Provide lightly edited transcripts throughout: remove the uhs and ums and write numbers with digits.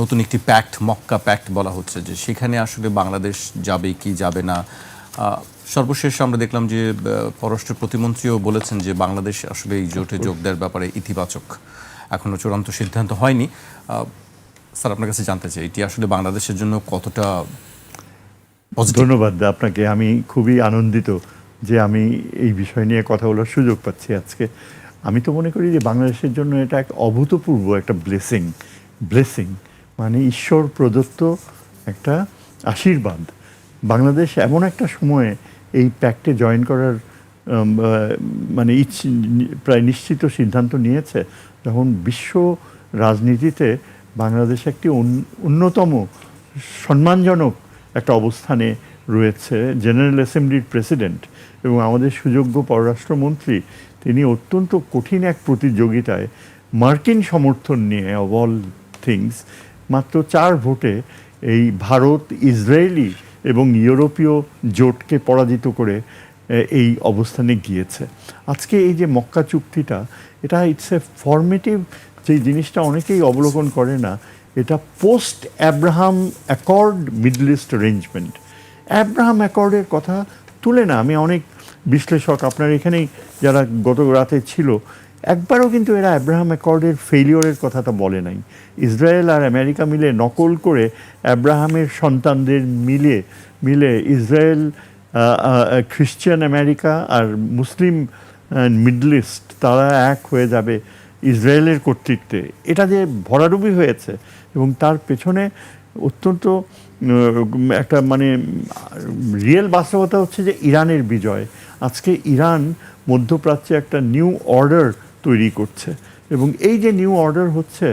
নতুন একটি pact, Mecca pact বলা হচ্ছে, যে সেখানে আসলে বাংলাদেশ যাবে কি যাবে না। সর্বশেষ আমরা দেখলাম যে পররাষ্ট্র প্রতিমন্ত্রীও বলেছেন যে বাংলাদেশ আসলে এই জোটে যোগ দেওয়ার ব্যাপারে ইতিবাচক, এখনও চূড়ান্ত সিদ্ধান্ত হয়নি। স্যার, আপনার কাছে জানতে চাই, এটি আসলে বাংলাদেশের জন্য কতটা পজিটিভ? ধন্যবাদ আপনাকে। আমি খুবই আনন্দিত যে আমি এই বিষয় নিয়ে কথা বলার সুযোগ পাচ্ছি আজকে। আমি তো মনে করি যে বাংলাদেশের জন্য এটা এক অভূতপূর্ব একটা ব্লেসিং, মানে ঈশ্বর প্রদত্ত একটা আশীর্বাদ। বাংলাদেশ এমন একটা সময়ে এই প্যাক্টে জয়েন করার মানে প্রায় নিশ্চিত সিদ্ধান্ত নিয়েছে, যখন বিশ্ব রাজনীতিতে বাংলাদেশ একটি অন্যতম সম্মানজনক একটা অবস্থানে রয়েছে। জেনারেল অ্যাসেম্বলির প্রেসিডেন্ট এবং আমাদের সুযোগ্য পররাষ্ট্রমন্ত্রী, তিনি অত্যন্ত কঠিন এক প্রতিযোগিতায় মার্কিন সমর্থন নিয়ে, অব অল থিংস, মাত্র 4 ভোটে এই ভারত, ইসরায়েলি এবং ইউরোপীয় জোটকে পরাজিত করে এই অবস্থানে গিয়েছে। আজকে এই যে মক্কা চুক্তিটা, এটা ইটস এ ফর্মেটিভ, যেই জিনিসটা অনেকেই অবলোকন করে না, এটা post Abraham Accord Middle East arrangement. Abraham অ্যাকর্ডের কথা তুলে না, আমি অনেক বিশ্লেষক আপনার এখানেই যারা গত রাতে ছিল, একবারও কিন্তু এরা অ্যাব্রাহাম অ্যাকর্ডের ফেলিওরের কথাটা বলে নাই। ইসরায়েল আর আমেরিকা মিলে নকল করে অ্যাব্রাহামের সন্তানদের মিলে ইসরায়েল, খ্রিশ্চান আমেরিকা আর মুসলিম মিডল ইস্ট, তারা এক হয়ে যাবে ইসরায়েলের কর্তৃত্বে। এটা যে ভরাডুবি হয়েছে, এবং তার পেছনে অত্যন্ত একটা মানে রিয়েল বাস্তবতা হচ্ছে যে ইরানের বিজয়। আজকে ইরান মধ্যপ্রাচ্যে একটা নিউ অর্ডার তৈরি করছে, এবং এই যে নিউ অর্ডার হচ্ছে,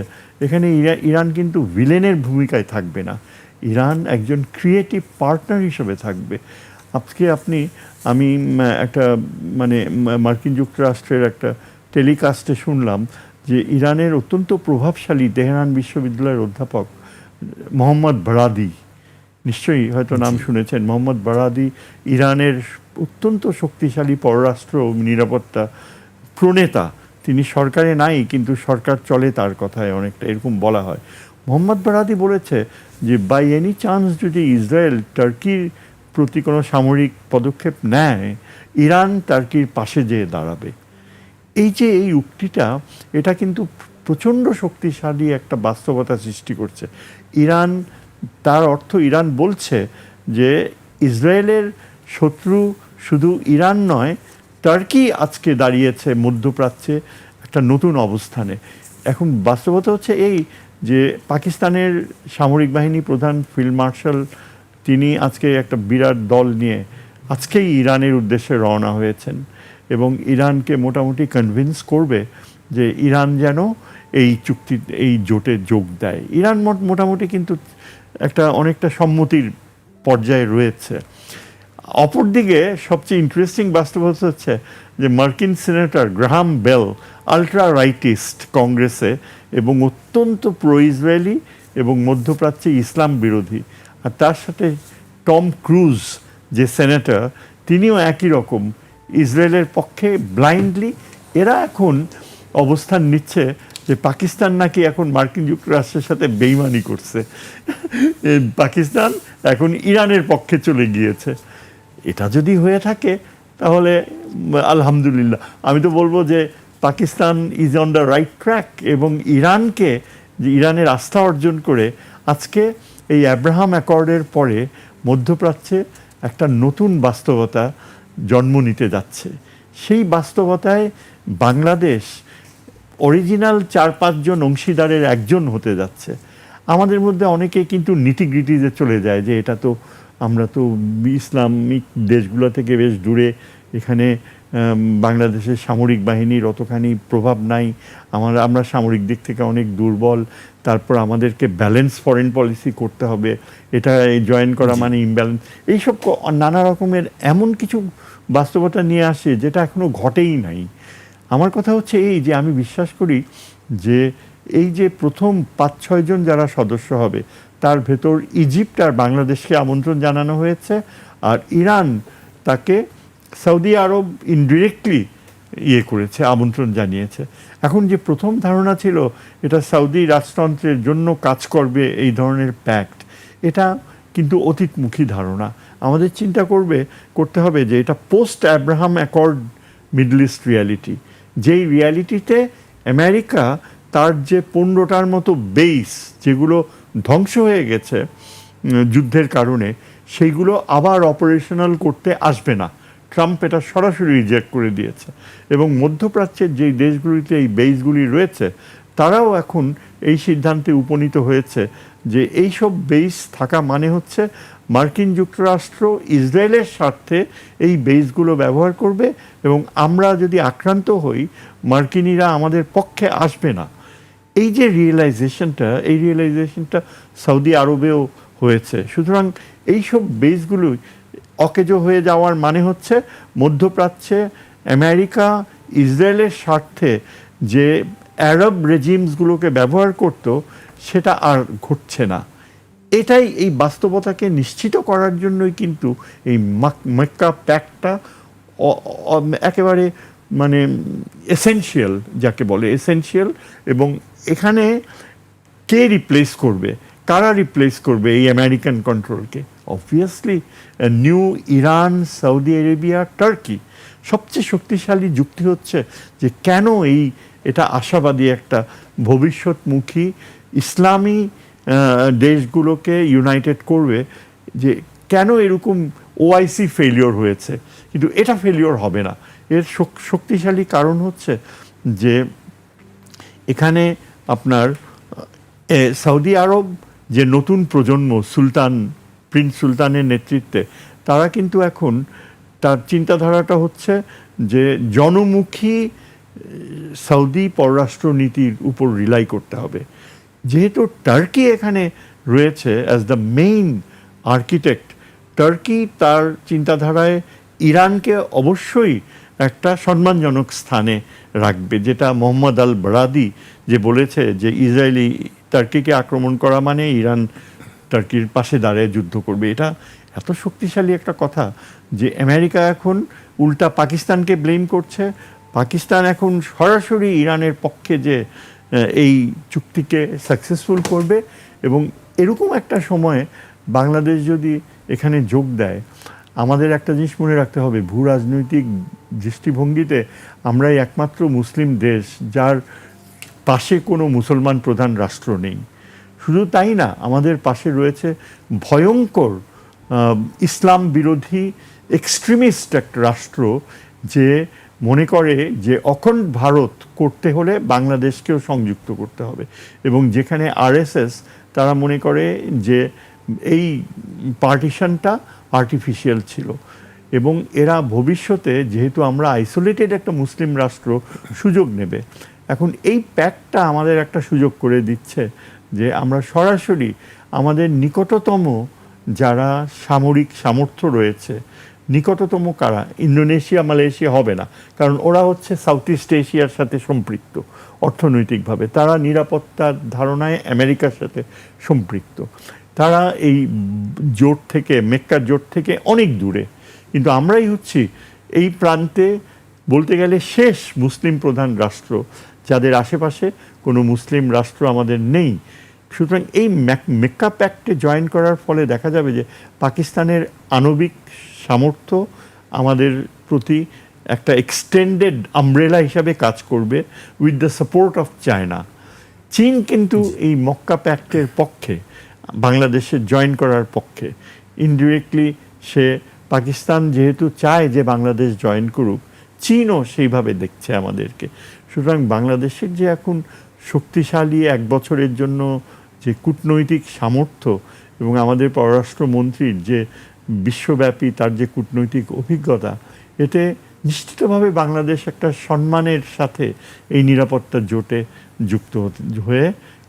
এখানে ইরান কিন্তু ভিলেনের ভূমিকায় থাকবে না, ইরান একজন ক্রিয়েটিভ পার্টনার হিসেবে থাকবে। আজকে আমি একটা মানে মার্কিন যুক্তরাষ্ট্রের একটা টেলিকাস্টে শুনলাম যে ইরানের অত্যন্ত প্রভাবশালী তেহরান বিশ্ববিদ্যালয়ের অধ্যাপক মোহাম্মদ বারাদি, নিশ্চয়ই হয়তো নাম শুনেছেন, মোহাম্মদ বারাদি ইরানের অত্যন্ত শক্তিশালী পররাষ্ট্র নিরাপত্তা প্রণেতা। তিনি সরকারে নাই, কিন্তু সরকার চলে তার কথায়, অনেকটা এরকম বলা হয়। মোহাম্মদ বারাদি বলেছে যে বাই এনি চান্স যদি ইসরায়েল টার্কির প্রতি কোনো সামরিক পদক্ষেপ নেয়, ইরান টার্কির পাশে যেয়ে দাঁড়াবে। এই যে এই উক্তিটা, এটা কিন্তু প্রচণ্ড শক্তিশালী একটা বাস্তবতা সৃষ্টি করছে। ইরান, তার অর্থ ইরান বলছে যে ইসরায়েলের শত্রু শুধু ইরান নয়, টার্কি আজকে দাঁড়িয়েছে মধ্যপ্রাচ্যে একটা নতুন অবস্থানে। এখন বাস্তবতা হচ্ছে এই যে পাকিস্তানের সামরিক বাহিনী প্রধান ফিল্ড মার্শাল, তিনি আজকে একটা বিরাট দল নিয়ে আজকেই ইরানের উদ্দেশ্যে রওনা হয়েছেন, এবং ইরানকে মোটামুটি কনভিন্স করবে যে ইরান যেন এই জোটে যোগ দেয়। ইরান মোটামুটি কিন্তু অনেকটা সম্মতির পর্যায়ে রয়েছে। অপরদিকে সবচেয়ে ইন্টারেস্টিং বাস্তবতা হচ্ছে যে মার্কিন senator Graham Bell, ultra rightist কংগ্রেসে, এবং অত্যন্ত প্রো ইসরায়েলি এবং মধ্যপ্রাচ্যে ইসলাম বিরোধী, আর তার সাথে টম ক্রুজ যে সেনেটর, তিনিও একই রকম ইসরায়েলের পক্ষে ব্লাইন্ডলি। এরা এখন অবস্থান নিচ্ছে যে পাকিস্তান নাকি এখন মার্কিন যুক্তরাষ্ট্রের সাথে বেইমানি করছে, পাকিস্তান এখন ইরানের পক্ষে চলে গিয়েছে। এটা যদি হয়ে থাকে তাহলে আলহামদুলিল্লাহ, আমি তো বলবো যে Pakistan is on the right track, এবং ইরানকে, যে ইরানের আস্থা অর্জন করে আজকে এই অ্যাব্রাহাম অ্যাকর্ডের পরে মধ্যপ্রাচ্যে একটা নতুন বাস্তবতা জন্ম নিতে যাচ্ছে। সেই বাস্তবতায় বাংলাদেশ অরিজিনাল 4-5 জন অংশীদারের একজন হতে যাচ্ছে। আমাদের মধ্যে অনেকে কিন্তু নিটিগ্রিটিতে চলে যায় যে এটা তো, আমরা তো ইসলামিক দেশগুলো থেকে বেশ দূরে, এখানে বাংলাদেশের সামরিক বাহিনীর অতখানি প্রভাব নাই, আমরা সামরিক দিক থেকে অনেক দুর্বল, তারপর আমাদেরকে ব্যালেন্স ফরেন পলিসি করতে হবে, এটা জয়েন করা মানে ইমব্যালেন্স, এইসব নানা রকমের এমন কিছু বাস্তবতা নিয়ে আসে যেটা এখনও ঘটেই নাই। আমার কথা হচ্ছে এই যে আমি বিশ্বাস করি যে এই যে প্রথম 5-6 জন যারা সদস্য হবে, তার ভেতর ইজিপ্ট আর বাংলাদেশকে আমন্ত্রণ জানানো হয়েছে, আর ইরান তাকে সৌদি আরব ইনডিরেক্টলি করেছে, আমন্ত্রণ জানিয়েছে। এখন যে প্রথম ধারণা ছিল এটা সৌদি রাজতন্ত্রের জন্য কাজ করবে এই ধরনের প্যাক্ট, এটা কিন্তু অতীতমুখী ধারণা। আমাদের চিন্তা করতে হবে যে এটা post Abraham Accord Middle east reality, যেই রিয়ালিটিতে আমেরিকা তার যে 15টার মতো বেস যেগুলো ধ্বংস হয়ে গেছে যুদ্ধের কারণে, সেইগুলো আবার অপারেশনাল করতে আসবে না। ট্রাম্প এটা সরাসরি রিজেক্ট করে দিয়েছে। এবং মধ্যপ্রাচ্যের যেই দেশগুলিতে এই বেসগুলি রয়েছে তারাও এখন এই সিদ্ধান্তে উপনীত হয়েছে যে এই সব বেস থাকা মানে হচ্ছে মার্কিন যুক্তরাষ্ট্র ইসরায়েলের স্বার্থে এই বেসগুলো ব্যবহার করবে, এবং আমরা যদি আক্রান্ত হই মার্কিনিরা আমাদের পক্ষে আসবে না। এই যে রিয়েলাইজেশনটা সৌদি আরবেও হয়েছে। সুতরাং এইসব বেসগুলো অকেজো হয়ে যাওয়ার মানে হচ্ছে মধ্যপ্রাচ্যে আমেরিকা ইসরায়েলের স্বার্থে যে আরব রেজিমসগুলোকে ব্যবহার করত সেটা আর ঘটছে না। এটাই এই বাস্তবতাকে নিশ্চিত করার জন্যই কিন্তু এই মক্কা প্যাক্টটা একেবারে মানে এসেনশিয়াল, যাকে বলে এসেনশিয়াল। এবং এখানে কে রিপ্লেস করবে, কারা রিপ্লেস করবে এই আমেরিকান কন্ট্রোলকে? Obviously new Iran, Saudi Arabia, Turkey. সবচেয়ে শক্তিশালী যুক্তি হচ্ছে যে কেন এটা আশাবাদী একটা ভবিষ্যৎমুখী ইসলামী দেশগুলোকে ইউনাইটেড করবে, যে কেন এরকম ওআইসি ফেলিওর হয়েছে, কিন্তু এটা ফেলিওর হবে না। এর শক্তিশালী কারণ হচ্ছে যে এখানে আপনার সৌদি আরব যে নতুন প্রজন্ম প্রিন্স সুলতানের নেতৃত্বে, তারা কিন্তু এখন তার চিন্তাধারাটা হচ্ছে যে জনমুখী সৌদি পররাষ্ট্রনীতির উপর রিলাই করতে হবে। যেহেতু টার্কি এখানে রয়েছে as the main architect, turkey তার চিন্তাধারায় ইরানকে অবশ্যই একটা সম্মানজনক স্থানে রাখবে, যেটা মোহাম্মদ আল বারাদি যে বলেছে যে ইসরায়েলি টার্কিকে আক্রমণ করা মানে ইরান টার্কির পাশে দাঁড়িয়ে যুদ্ধ করবে। এটা এত শক্তিশালী একটা কথা যে আমেরিকা এখন উল্টা পাকিস্তানকে ব্লেম করছে। পাকিস্তান এখন সরাসরি ইরানের পক্ষে যে এই চুক্তিকে সাকসেসফুল করবে। এবং এরকম একটা সময়ে বাংলাদেশ যদি এখানে যোগ দেয়, আমাদের একটা জিনিস মনে রাখতে হবে, ভূ রাজনৈতিক দৃষ্টিভঙ্গিতে আমরাই একমাত্র মুসলিম দেশ যার পাশে কোনো মুসলমান প্রধান রাষ্ট্র নেই। শুধু তাই না, আমাদের পাশে রয়েছে ভয়ঙ্কর ইসলাম বিরোধী এক্সট্রিমিস্ট একটা রাষ্ট্র, যে মনে করে যে অখণ্ড ভারত করতে হলে বাংলাদেশকেও সংযুক্ত করতে হবে। এবং যেখানে আরএসএস তারা মনে করে যে এই পার্টিশনটা আর্টিফিশিয়াল ছিল, এবং এরা ভবিষ্যতে যেহেতু আমরা আইসোলেটেড একটা মুসলিম রাষ্ট্র সুযোগ নেবে। এখন এই প্যাক্টটা আমাদের একটা সুযোগ করে দিচ্ছে যে আমরা সরাসরি আমাদের নিকটতম যারা সামরিক সামর্থ্য রয়েছে, নিকটতম কারা, ইন্দোনেশিয়া মালয়েশিয়া হবে না, কারণ ওরা হচ্ছে সাউথ ইস্ট এশিয়ার সাথে সম্পৃক্ত অর্থনৈতিকভাবে, তারা নিরাপত্তার ধারণায় আমেরিকার সাথে সম্পৃক্ত, তারা এই জোট থেকে, মেক্কার জোট থেকে অনেক দূরে। কিন্তু আমরাই হচ্ছি এই প্রান্তে বলতে গেলে শেষ মুসলিম প্রধান রাষ্ট্র, যাদের আশেপাশে কোনো মুসলিম রাষ্ট্র আমাদের নেই। সুতরাং এই মেক্কা প্যাক্টে জয়েন করার ফলে দেখা যাবে যে পাকিস্তানের আণবিক সামর্থ্য আমাদের প্রতি একটা এক্সটেন্ডেড আমব্রেলা হিসাবে কাজ করবে with the support of China. চীন কিন্তু এই মক্কা প্যাক্টের পক্ষে, বাংলাদেশের জয়েন করার পক্ষে। ইনডিরেক্টলি সে পাকিস্তান যেহেতু চায় যে বাংলাদেশ জয়েন করুক, চীনও সেইভাবে দেখছে আমাদেরকে। সুতরাং বাংলাদেশের যে এখন শক্তিশালী এক বছরের জন্য যে কূটনৈতিক সামর্থ্য, এবং আমাদের পররাষ্ট্রমন্ত্রীর যে বিশ্বব্যাপী তার যে কূটনৈতিক অভিজ্ঞতা, এতে নিশ্চিতভাবে বাংলাদেশ একটা সম্মানের সাথে এই নিরাপত্তা জোটে যুক্ত হয়ে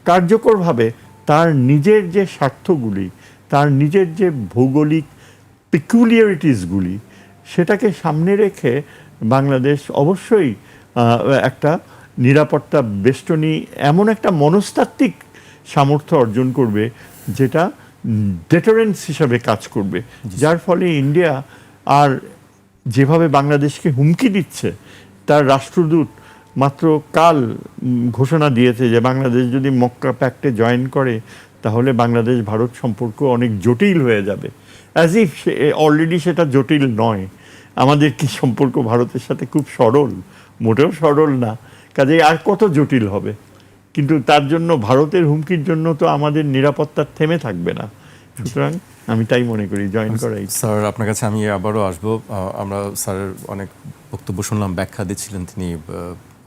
কার্যকরভাবে তার নিজের যে স্বার্থগুলি, তার নিজের যে ভৌগোলিক পিকুলিয়ারিটিসগুলি, সেটাকে সামনে রেখে বাংলাদেশ অবশ্যই একটা নিরাপত্তা বেষ্টনী এমন একটা মনস্তাত্ত্বিক সামর্থ্য অর্জন করবে যেটা ডেটারেন্স হিসাবে কাজ করবে, যার ফলে ইন্ডিয়া আর যেভাবে বাংলাদেশকে হুমকি দিচ্ছে তার রাষ্ট্রদূত মাত্র কাল ঘোষণা দিয়েছে যে বাংলাদেশ যদি মক্কা প্যাক্টে জয়েন করে তাহলে বাংলাদেশ ভারত সম্পর্ক অনেক জটিল হয়ে যাবে। অ্যাজ ইফ অলরেডি সেটা জটিল নয়। আমাদের কি সম্পর্ক ভারতের সাথে খুব সরল? মোটেও সরল না। কাজেই আর কত জটিল হবে? কিন্তু তার জন্য ভারতের হুমকির জন্য তো আমাদের নিরাপত্তা থেমে থাকবে না। সুতরাং আমি তাই মনে করি জয়েন করাই। স্যার, আপনার কাছে আমি আবারও আসবো। আমরা স্যারের অনেক বক্তব্য শুনলাম, ব্যাখ্যা দিচ্ছিলেন তিনি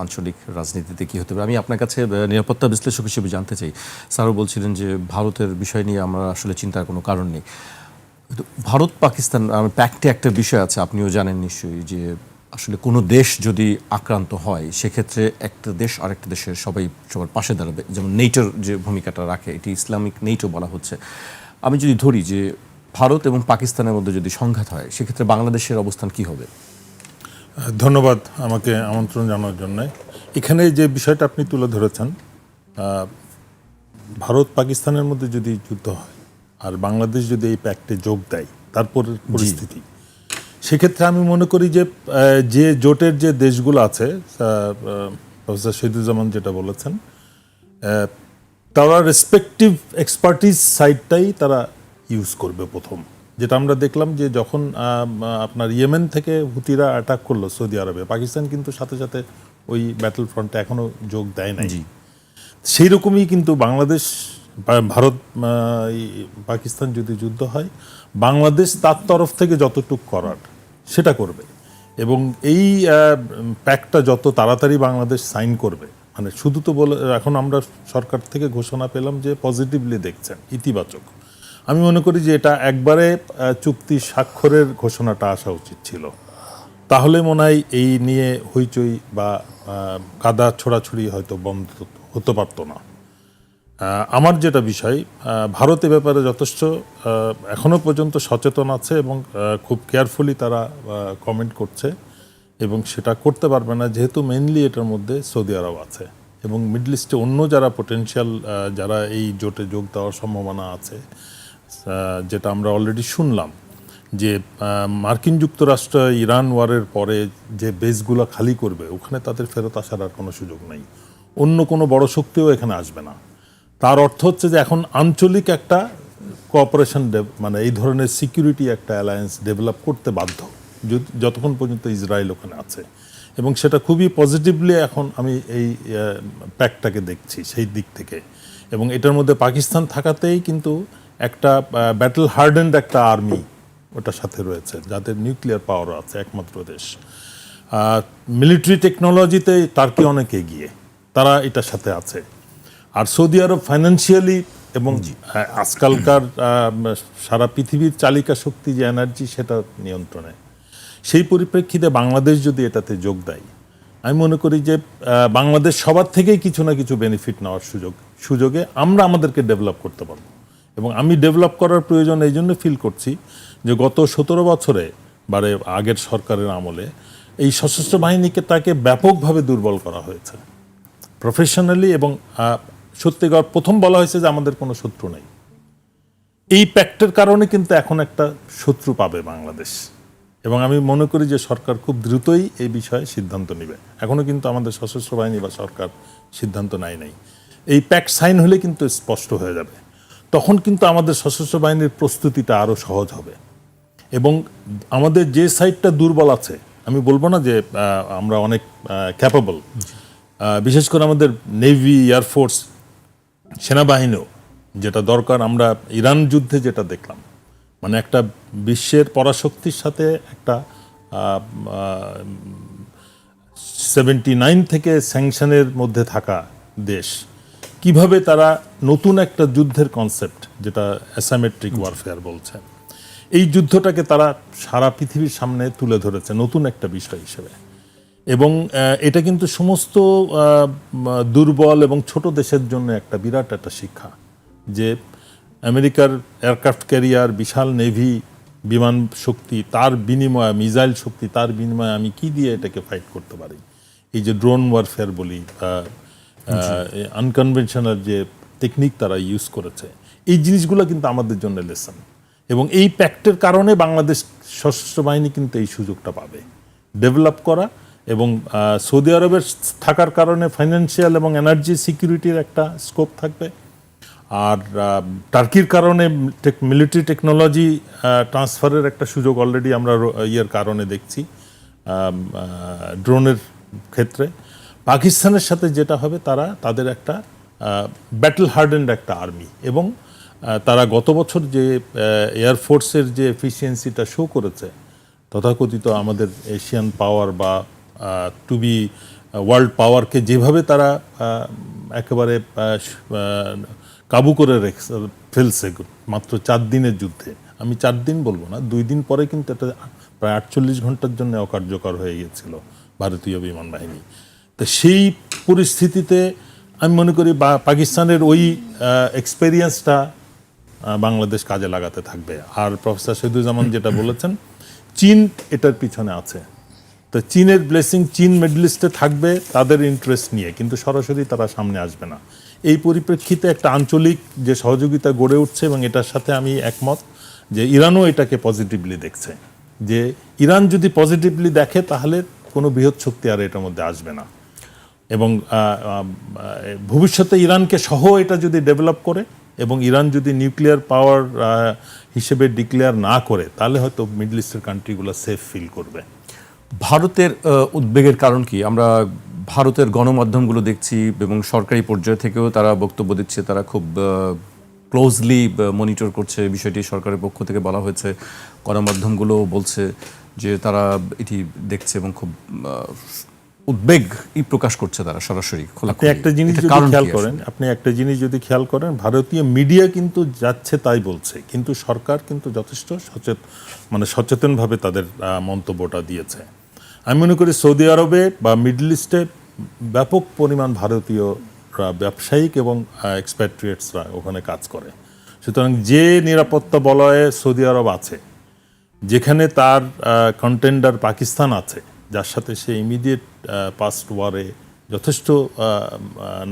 আঞ্চলিক রাজনীতিতে কী হতে পারে। আমি আপনার কাছে নিরাপত্তা বিশ্লেষক হিসেবে জানতে চাই। স্যারও বলছিলেন যে ভারতের বিষয় নিয়ে আমরা আসলে চিন্তার কোনো কারণ নেই। কিন্তু ভারত পাকিস্তান প্যাক্টে একটা বিষয় আছে, আপনিও জানেন নিশ্চয়ই, যে আসলে কোনো দেশ যদি আক্রান্ত হয় সেক্ষেত্রে একটা দেশ আরেকটা দেশের সবার পাশে দাঁড়াবে। যেমন নেটোর যে ভূমিকাটা রাখে, এটি ইসলামিক নেটো বলা হচ্ছে। আমি যদি ধরি যে ভারত এবং পাকিস্তানের মধ্যে যদি সংঘাত হয় সেক্ষেত্রে বাংলাদেশের অবস্থান কি হবে? ধন্যবাদ আমাকে আমন্ত্রণ জানানোর জন্য। এখানে যে বিষয়টা আপনি তুলে ধরেছেন, ভারত পাকিস্তানের মধ্যে যদি যুদ্ধ হয় আর বাংলাদেশ যদি এই প্যাক্টে যোগ দেয়, তারপর পরিস্থিতি, সেক্ষেত্রে আমি মনে করি যে যে জোটের যে দেশগুলো আছে, প্রফেসর শহীদুজ্জামান যেটা বলেছেন, তারা রেসপেক্টিভ এক্সপার্টিস সাইডটাই তারা ইউজ করবে প্রথম। যেটা আমরা দেখলাম যে যখন আপনার ইয়েমেন থেকে হুতিরা অ্যাটাক করলো সৌদি আরবে, পাকিস্তান কিন্তু সাথে সাথে ওই ব্যাটল ফ্রন্টে এখনো যোগ দেয় নাই। সেই রকমই কিন্তু বাংলাদেশ ভারত পাকিস্তান যদি যুদ্ধ হয়, বাংলাদেশ তার তরফ থেকে যতটুকু করার সেটা করবে। এবং এই প্যাক্টটা যত তাড়াতাড়ি বাংলাদেশ সাইন করবে, মানে শুধু তো বলে, এখন আমরা সরকার থেকে ঘোষণা পেলাম যে পজিটিভলি দেখছেন, ইতিবাচক। আমি মনে করি যে এটা একবারে চুক্তি স্বাক্ষরের ঘোষণাটা আসা উচিত ছিল। তাহলে মনে হয় এই নিয়ে হইচই বা কাদা ছোড়াছুড়ি হয়তো বন্ধ হতে পারত না। আমার যেটা বিষয়, ভারত এ ব্যাপারে যথেষ্ট এখনো পর্যন্ত সচেতন আছে এবং খুব কেয়ারফুলি তারা কমেন্ট করছে, এবং সেটা করতে পারবে না যেহেতু মেইনলি এটার মধ্যে সৌদি আরব আছে এবং মিডল ইস্টে অন্য যারা পোটেনশিয়াল যারা এই জোটে যোগ দেওয়ার সম্ভাবনা আছে, যেটা আমরা অলরেডি শুনলাম যে মার্কিন যুক্তরাষ্ট্র ইরান ওয়ারের পরে যে বেসগুলো খালি করবে, ওখানে তাদের ফেরত আসার আর কোনো সুযোগ নেই। অন্য কোনো বড় শক্তিও এখানে আসবে না। তার অর্থ হচ্ছে যে এখন আঞ্চলিক একটা কোঅপারেশন, মানে এই ধরনের সিকিউরিটি একটা অ্যালায়েন্স ডেভেলপ করতে বাধ্য, যতক্ষণ পর্যন্ত ইসরায়েল ওখানে আছে। এবং সেটা খুবই পজিটিভলি এখন আমি এই প্যাক্টটাকে দেখছি সেই দিক থেকে। এবং এটার মধ্যে পাকিস্তান থাকাতেই কিন্তু একটা ব্যাটল হার্ডেন্ড একটা আর্মি ওটার সাথে রয়েছে, যাদের নিউক্লিয়ার পাওয়ার আছে, একমাত্র দেশ। মিলিটারি টেকনোলজিতে টার্কি অনেক এগিয়ে, তারা এটার সাথে আছে। আর সৌদি আরব ফাইন্যান্সিয়ালি এবং আজকালকার সারা পৃথিবীর চালিকা শক্তি যে এনার্জি, সেটা নিয়ন্ত্রণে। সেই পরিপ্রেক্ষিতে বাংলাদেশ যদি এটাতে যোগ দেয়, আমি মনে করি যে বাংলাদেশ সবার থেকেই কিছু না কিছু বেনিফিট নেওয়ার সুযোগে আমরা আমাদেরকে ডেভেলপ করতে পারবো। এবং আমি ডেভেলপ করার প্রয়োজন এই জন্য ফিল করছি যে গত 17 বছরে আগের সরকারের আমলে এই সশস্ত্র বাহিনীকে তাকে ব্যাপকভাবে দুর্বল করা হয়েছে প্রফেশনালি। এবং সত্যিকার প্রথম বলা হয়েছে যে আমাদের কোনো শত্রু নেই। এই প্যাক্টের কারণে কিন্তু এখন একটা শত্রু পাবে বাংলাদেশ। এবং আমি মনে করি যে সরকার খুব দ্রুতই এই বিষয়ে সিদ্ধান্ত নেবে। এখনও কিন্তু আমাদের সশস্ত্র বাহিনী বা সরকার সিদ্ধান্ত নেয় নাই। এই প্যাক্ট সাইন হলে কিন্তু স্পষ্ট হয়ে যাবে, তখন কিন্তু আমাদের সশস্ত্র বাহিনীর প্রস্তুতিটা আরও সহজ হবে। এবং আমাদের যে সাইডটা দুর্বল আছে, আমি বলবো না যে আমরা অনেক ক্যাপেবল, বিশেষ করে আমাদের নেভি, এয়ারফোর্স, সেনাবাহিনীও যেটা দরকার। আমরা ইরান যুদ্ধে যেটা দেখলাম, মানে একটা বিশ্বের পরাশক্তির সাথে একটা 79 থেকে স্যাংশনের মধ্যে থাকা দেশ, কিভাবে তারা নতুন একটা যুদ্ধের কনসেপ্ট, যেটা অ্যাসাইমেট্রিক ওয়ারফেয়ার বলছে, এই যুদ্ধটাকে তারা সারা পৃথিবীর সামনে তুলে ধরেছে নতুন একটা বিষয় হিসেবে। এবং এটা কিন্তু সমস্ত দুর্বল এবং ছোট দেশের জন্য একটা বিরাট একটা শিক্ষা, যে আমেরিকার এয়ারক্রাফট ক্যারিয়ার, বিশাল নেভি, বিমান শক্তি, তার বিনিময়ে মিসাইল শক্তি, তার বিনিময়ে আমি কি দিয়ে এটাকে ফাইট করতে পারি। এই যে ড্রোন ওয়ারফেয়ার বলি, আনকনভেনশনাল যে টেকনিক তারা ইউজ করেছে, এই জিনিসগুলো কিন্তু আমাদের জন্য লেসন। এবং এই প্যাক্টের কারণে বাংলাদেশ সশস্ত্র বাহিনী কিন্তু এই সুযোগটা পাবে ডেভেলপ করা এবং সৌদি আরবের থাকার কারণে ফাইন্যান্সিয়াল এবং এনার্জি সিকিউরিটির একটা স্কোপ থাকবে। আর টার্কির কারণে মিলিটারি টেকনোলজি ট্রান্সফারের একটা সুযোগ অলরেডি আমরা ইয়ের কারণে দেখছি ড্রোনের ক্ষেত্রে। পাকিস্তানের সাথে যেটা হবে তাদের একটা ব্যাটল হার্ডেন্ড একটা আর্মি, এবং তারা গত বছর যে এয়ারফোর্সের যে এফিসিয়েন্সিটা শো করেছে, তথাকথিত আমাদের এশিয়ান পাওয়ার বা টু বি ওয়ার্ল্ড পাওয়ারকে যেভাবে তারা একেবারে কাবু করে ফেলছে মাত্র 4 দিনের যুদ্ধে। আমি 4 দিন বলবো না, 2 দিন পরে কিন্তু এটা প্রায় 48 ঘন্টার জন্য অকার্যকর হয়ে গিয়েছিল ভারতীয় বিমান বাহিনী। তো সেই পরিস্থিতিতে আমি মনে করি পাকিস্তানের ওই এক্সপেরিয়েন্সটা বাংলাদেশ কাজে লাগাতে থাকবে। আর প্রফেসর শহীদুজ্জামান যেটা বলেছেন, চীন এটার পিছনে আছে। তো চীনের ব্লেসিং, চীন মিডল ইস্টে থাকবে তাদের ইন্টারেস্ট নিয়ে, কিন্তু সরাসরি তারা সামনে আসবে না। এই পরিপ্রেক্ষিতে একটা আঞ্চলিক যে সহযোগিতা গড়ে উঠছে, এবং এটার সাথে আমি একমত যে ইরানও এটাকে পজিটিভলি দেখছে, যে ইরান যদি পজিটিভলি দেখে তাহলে কোনো বৃহৎ শক্তি আর এটার মধ্যে আসবে না। এবং ভবিষ্যতে ইরানকে সহ এটা যদি ডেভেলপ করে এবং ইরান যদি নিউক্লিয়ার পাওয়ার হিসেবে ডিক্লেয়ার না করে, তাহলে হয়তো মিডল ইস্টের কান্ট্রিগুলো সেফ ফিল করবে। ভারতের উদ্বেগের কারণ কি? আমরা ভারতের গণমাধ্যমগুলো দেখছি এবং সরকারি পর্যায় থেকেও তারা বক্তব্য দিচ্ছে, তারা খুব ক্লোজলি মনিটর করছে বিষয়টি। সরকারের পক্ষ থেকে বলা হয়েছে, গণমাধ্যমগুলো বলছে যে তারা এটি দেখছে এবং খুব উদ্বেগই প্রকাশ করছে তারা সরাসরি। আপনি একটা জিনিস যদি খেয়াল করেন, ভারতীয় মিডিয়া কিন্তু যাচ্ছে তাই বলছে, কিন্তু সরকার কিন্তু যথেষ্ট সচেতনভাবে তাদের মন্তব্যটা দিয়েছে। আমি মনে করি সৌদি আরবে বা মিডল ইস্টে ব্যাপক পরিমাণ ভারতীয় ব্যবসায়িক এবং এক্সপ্যাট্রিয়েটসরা ওখানে কাজ করে। সুতরাং যে নিরাপত্তা বলয়ে সৌদি আরব আছে, যেখানে তার কন্টেন্ডার পাকিস্তান আছে, যার সাথে সে ইমিডিয়েট পাস্ট ওয়ারে যথেষ্ট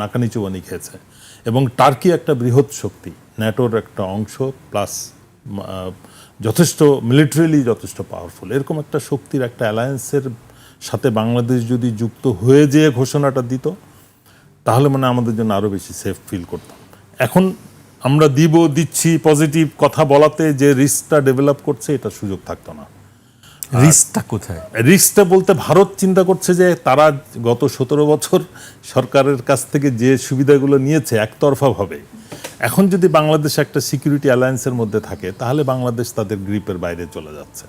নাকানি চুবানি খেয়েছে, এবং টার্কি একটা বৃহৎ শক্তি, ন্যাটোর একটা অংশ, প্লাস যথেষ্ট মিলিটারিলি যথেষ্ট পাওয়ারফুল, এরকম একটা শক্তির একটা অ্যালায়েন্সের সাথে বাংলাদেশ যদি যুক্ত হয়ে যেয়ে ঘোষণাটা দিত, তাহলে মানে আমাদের জন্য আরও বেশি সেফ ফিল করতাম। এখন আমরা দিচ্ছি পজিটিভ কথা বলাতে যে রিস্কটা ডেভেলপ করছে, এটা সুযোগ থাকতো না। রিস্কটা কোথায়? রিস্কটা বলতে ভারত চিন্তা করছে যে তারা গত 17 বছর সরকারের কাছ থেকে যে সুবিধাগুলো নিয়েছে একতরফাভাবে, এখন যদি বাংলাদেশ একটা সিকিউরিটি অ্যালায়েন্সের মধ্যে থাকে, তাহলে বাংলাদেশ তাদের গ্রিপের বাইরে চলে যাচ্ছে,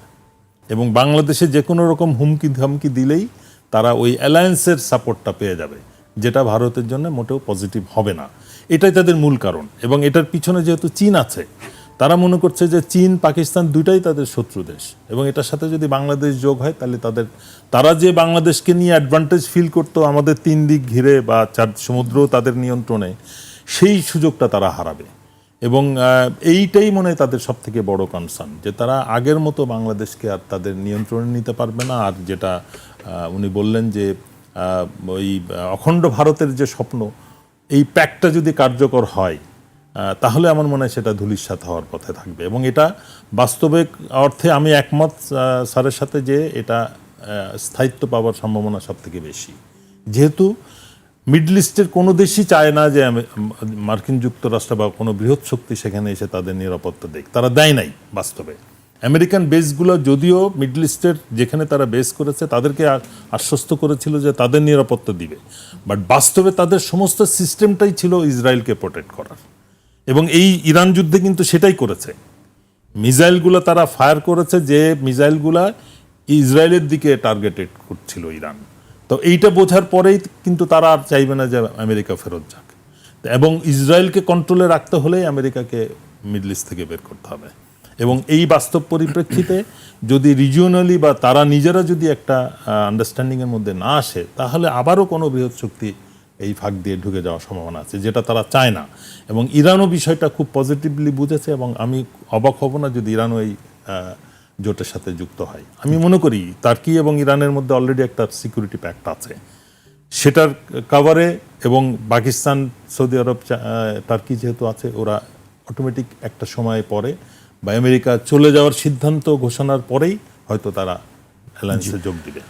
এবং বাংলাদেশে যে কোনো রকম হুমকি ধামকি দিলেই তারা ওই অ্যালায়েন্সের সাপোর্টটা পেয়ে যাবে, যেটা ভারতের জন্য মোটেও পজিটিভ হবে না। এটাই তাদের মূল কারণ। এবং এটার পিছনে যেহেতু চীন আছে, তারা মনে করছে যে চীন পাকিস্তান দুইটাই তাদের শত্রু দেশ, এবং এটার সাথে যদি বাংলাদেশ যোগ হয়, তাহলে তারা যে বাংলাদেশকে নিয়ে অ্যাডভান্টেজ ফিল করতো, আমাদের 3 দিক ঘিরে বা 4 সমুদ্র তাদের নিয়ন্ত্রণে, সেই সুযোগটা তারা হারাবে। এবং এইটাই মনে হয় তাদের সব থেকে বড় কনসার্ন, যে তারা আগের মতো বাংলাদেশকে আর তাদের নিয়ন্ত্রণে নিতে পারবে না। আর যেটা উনি বললেন যে ওই অখণ্ড ভারতের যে স্বপ্ন, এই প্যাক্টটা যদি কার্যকর হয়, তাহলে আমার মনে হয় সেটা ধূলিসাৎ হওয়ার পথে থাকবে। এবং এটা বাস্তবিক অর্থে আমি একমত স্যারের সাথে যে এটা স্থায়িত্ব পাওয়ার সম্ভাবনা সব থেকে বেশি, যেহেতু মিডল ইস্টের কোনো দেশই চায় না যে মার্কিন যুক্তরাষ্ট্র বা কোনো বৃহৎ শক্তি সেখানে এসে তাদের নিরাপত্তা দেয়। তারা দেয় নাই বাস্তবে। আমেরিকান বেসগুলো যদিও মিডল ইস্টের যেখানে তারা বেস করেছে, তাদেরকে আশ্বস্ত করেছিল যে তাদের নিরাপত্তা দিবে, বাট বাস্তবে তাদের সমস্ত সিস্টেমটাই ছিল ইসরায়েলকে প্রোটেক্ট করার। এবং এই ইরান যুদ্ধে কিন্তু সেটাই করেছে। মিসাইলগুলো তারা ফায়ার করেছে, যে মিসাইলগুলা ইসরায়েলের দিকে টার্গেটেড করছিল ইরান। তো এইটা বোঝার পরেই কিন্তু তারা আর চাইবে না যে আমেরিকা ফেরত যাক, এবং ইসরায়েলকে কন্ট্রোলে রাখতে হলেই আমেরিকাকে মিডল ইস্ট থেকে বের করতে হবে। এবং এই বাস্তব পরিপ্রেক্ষিতে যদি রিজিওনালি বা তারা নিজেরা যদি একটা আন্ডারস্ট্যান্ডিংয়ের মধ্যে না আসে, তাহলে আবারও কোনো বৃহৎ শক্তি এই ফাঁক দিয়ে ঢুকে যাওয়ার সম্ভাবনা আছে, যেটা তারা চায় না। এবং ইরানও বিষয়টা খুব পজিটিভলি বুঝেছে, এবং আমি অবাক হব না যদি ইরানও এই জোটের সাথে যুক্ত হয়। আমি মনে করি টার্কি এবং ইরানের মধ্যে অলরেডি একটা সিকিউরিটি প্যাক্ট আছে, সেটার কাভারে, এবং পাকিস্তান, সৌদি আরব, টার্কি যেহেতু আছে, ওরা অটোমেটিক একটা সময় পরে বা আমেরিকা চলে যাওয়ার সিদ্ধান্ত ঘোষণার পরেই হয়তো তারা অ্যালায়েন্সে যোগ দিবে।